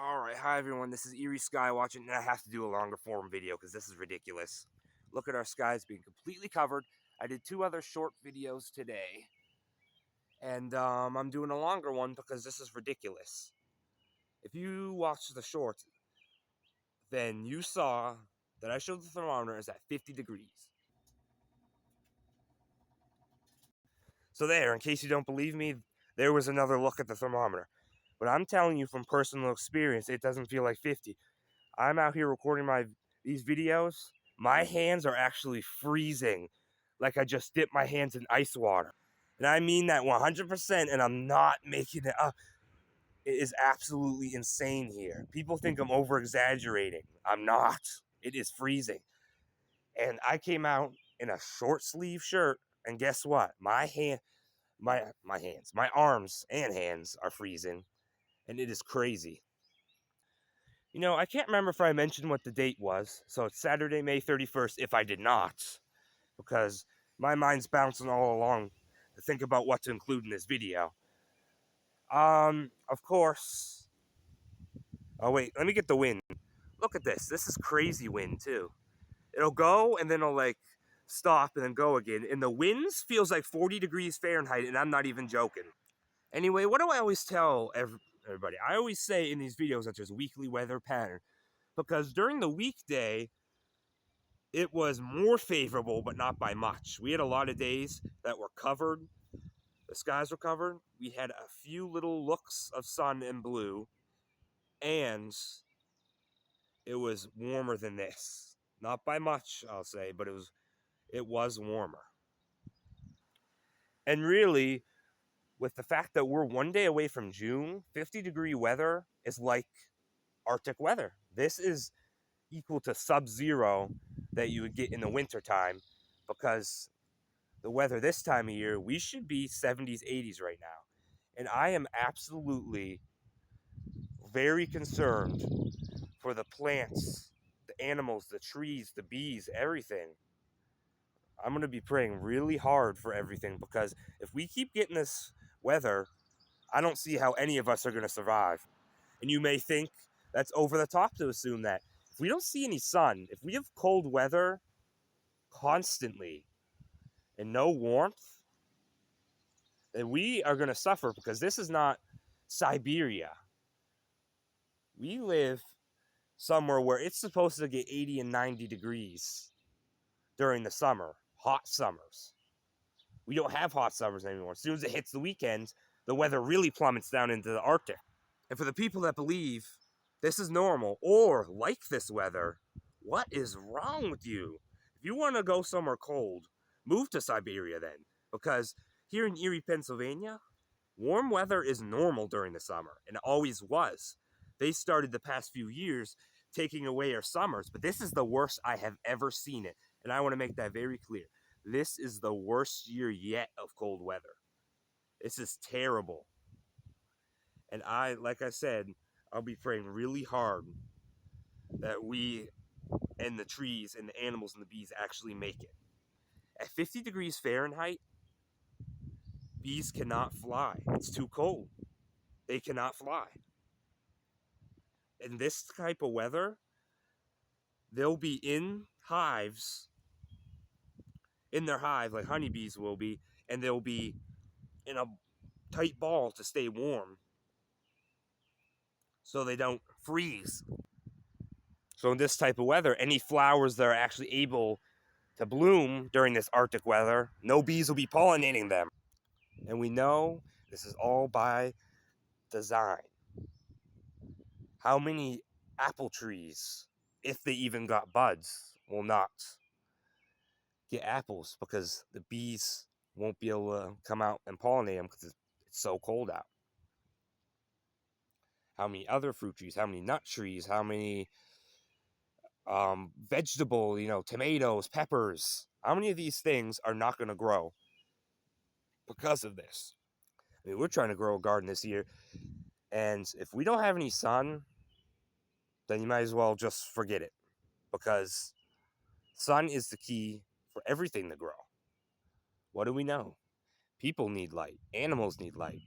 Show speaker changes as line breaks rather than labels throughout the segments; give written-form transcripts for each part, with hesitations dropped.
Alright, hi everyone, this is Eerie Sky watching, and I have to do a longer form video because this is ridiculous. Look at our skies being completely covered. I did 2 other short videos today, and I'm doing a longer one because this is ridiculous. If you watched the short, then you saw that I showed the thermometer is at 50 degrees. So there, in case you don't believe me, there was another look at the thermometer. But I'm telling you from personal experience, it doesn't feel like 50. I'm out here recording these videos. My hands are actually freezing, like I just dipped my hands in ice water. And I mean that 100%, and I'm not making it up. It is absolutely insane here. People think I'm over exaggerating. I'm not. It is freezing. And I came out in a short sleeve shirt, and guess what? My hands, my arms and hands are freezing, and it is crazy. You know, I can't remember if I mentioned what the date was, so it's Saturday, May 31st, if I did not, because my mind's bouncing all along to think about what to include in this video. Of course. Oh, wait, let me get the wind. Look at this. This is crazy wind, too. It'll go, and then it'll, stop and then go again. And the winds feels like 40 degrees Fahrenheit, and I'm not even joking. Anyway, what do I always tell everybody? I always say in these videos that there's weekly weather pattern, because during the weekday, it was more favorable, but not by much. We had a lot of days that were covered. The skies were covered. We had a few little looks of sun and blue, and it was warmer than this. Not by much, I'll say, but it was warmer. And really, with the fact that we're one day away from June, 50-degree weather is like Arctic weather. This is equal to sub-zero that you would get in the wintertime, because the weather this time of year, we should be 70s, 80s right now. And I am absolutely very concerned for the plants, the animals, the trees, the bees, everything. I'm going to be praying really hard for everything, because if we keep getting this weather, I don't see how any of us are going to survive. And you may think that's over the top to assume that. If we don't see any sun, if we have cold weather constantly and no warmth, then we are going to suffer, because this is not Siberia. We live somewhere where it's supposed to get 80 and 90 degrees during the summer, hot summers. We don't have hot summers anymore. As soon as it hits the weekends, the weather really plummets down into the Arctic. And for the people that believe this is normal or like this weather, what is wrong with you? If you want to go somewhere cold, move to Siberia then. Because here in Erie, Pennsylvania, warm weather is normal during the summer, and it always was. They started the past few years taking away our summers, but this is the worst I have ever seen it. And I want to make that very clear. This is the worst year yet of cold weather. This is terrible. And like I said, I'll be praying really hard that we and the trees and the animals and the bees actually make it. At 50 degrees Fahrenheit, bees cannot fly. It's too cold. They cannot fly. In this type of weather, they'll be in hives, in their hive, like honeybees will be, and they'll be in a tight ball to stay warm so they don't freeze. So in this type of weather, any flowers that are actually able to bloom during this Arctic weather, no bees will be pollinating them. And we know this is all by design. How many apple trees, if they even got buds, will not get apples because the bees won't be able to come out and pollinate them because it's so cold out? How many other fruit trees, how many nut trees, how many vegetable, tomatoes, peppers, how many of these things are not going to grow because of this? I mean, we're trying to grow a garden this year, and if we don't have any sun, then you might as well just forget it, because sun is the key for everything to grow. What do we know? People need light. Animals need light.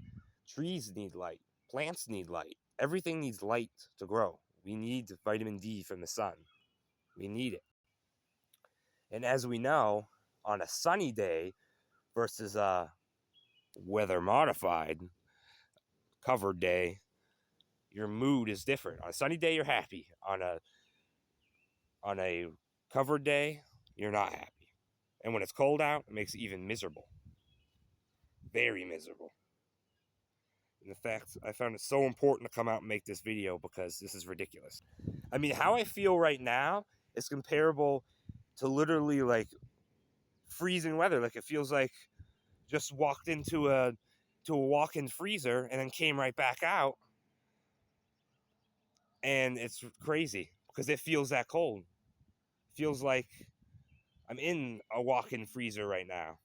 Trees need light. Plants need light. Everything needs light to grow. We need vitamin D from the sun. We need it. And as we know, on a sunny day versus a weather modified covered day, your mood is different. On a sunny day, you're happy. On a covered day, you're not happy. And when it's cold out, it makes it even miserable. Very miserable. In fact, I found it so important to come out and make this video because this is ridiculous. I mean, how I feel right now is comparable to literally like freezing weather. Like it feels like just walked into a walk-in freezer and then came right back out. And it's crazy because it feels that cold. It feels like I'm in a walk-in freezer right now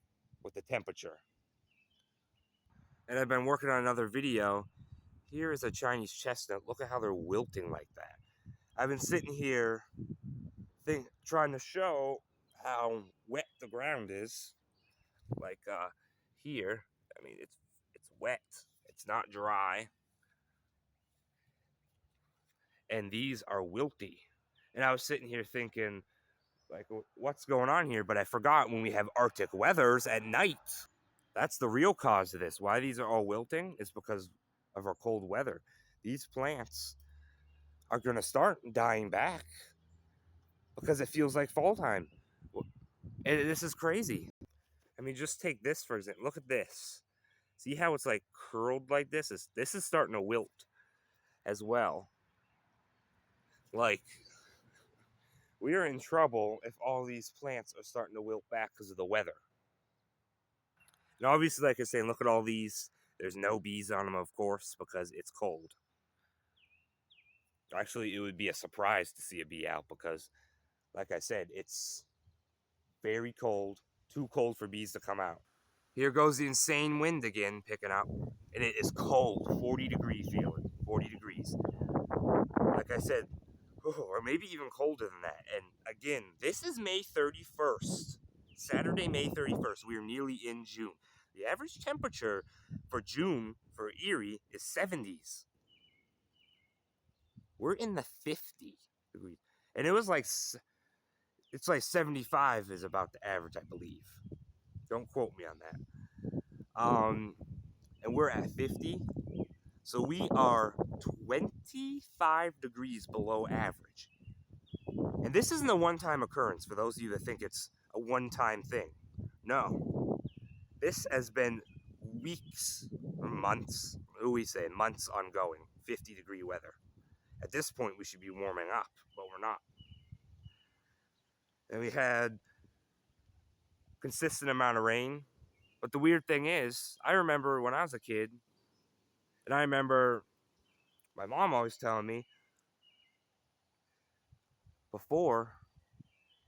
with the temperature. And I've been working on another video. Here is a Chinese chestnut. Look at how they're wilting like that. I've been sitting here trying to show how wet the ground is. Like here, I mean, it's wet. It's not dry. And these are wilty. And I was sitting here thinking, like, what's going on here? But I forgot when we have Arctic weathers at night. That's the real cause of this. Why these are all wilting is because of our cold weather. These plants are going to start dying back because it feels like fall time. And this is crazy. I mean, just take this for example. Look at this. See how it's like curled like this? This is starting to wilt as well. Like, we are in trouble if all these plants are starting to wilt back because of the weather. And obviously, like I was saying, look at all these. There's no bees on them, of course, because it's cold. Actually, it would be a surprise to see a bee out because, like I said, it's very cold. Too cold for bees to come out. Here goes the insane wind again, picking up. And it is cold. 40 degree feeling. 40 degrees. Like I said, or maybe even colder than that. And again, this is May 31st. Saturday, May 31st. We are nearly in June. The average temperature for June for Erie is 70s. We're in the 50 degrees. And it was like, it's like 75 is about the average, I believe. Don't quote me on that. And we're at 50. So we are 25 degrees below average. And this isn't a one-time occurrence for those of you that think it's a one-time thing. No. This has been weeks, or months, what do we say, months ongoing, 50 degree weather. At this point, we should be warming up, but we're not. And we had consistent amount of rain. But the weird thing is, I remember when I was a kid, and I remember my mom always telling me, before,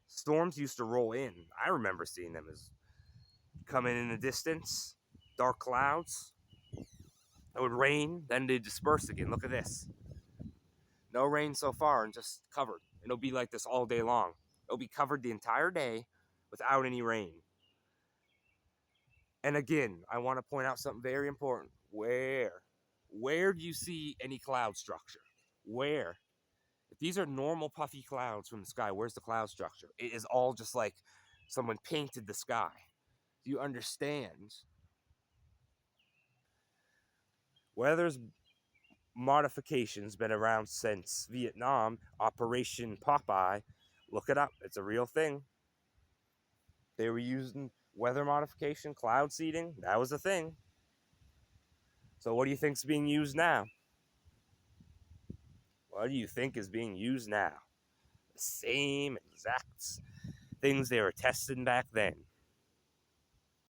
storms used to roll in. I remember seeing them as coming in the distance, dark clouds. It would rain, then they'd disperse again. Look at this. No rain so far and just covered. It'll be like this all day long. It'll be covered the entire day without any rain. And again, I want to point out something very important. Where do you see any cloud structure? Where? If these are normal puffy clouds from the sky, where's the cloud structure? It is all just like someone painted the sky. Do you understand? Weather's modification's been around since Vietnam. Operation Popeye. Look it up. It's a real thing. They were using weather modification, cloud seeding. That was a thing. So what do you think's being used now? What do you think is being used now? The same exact things they were testing back then.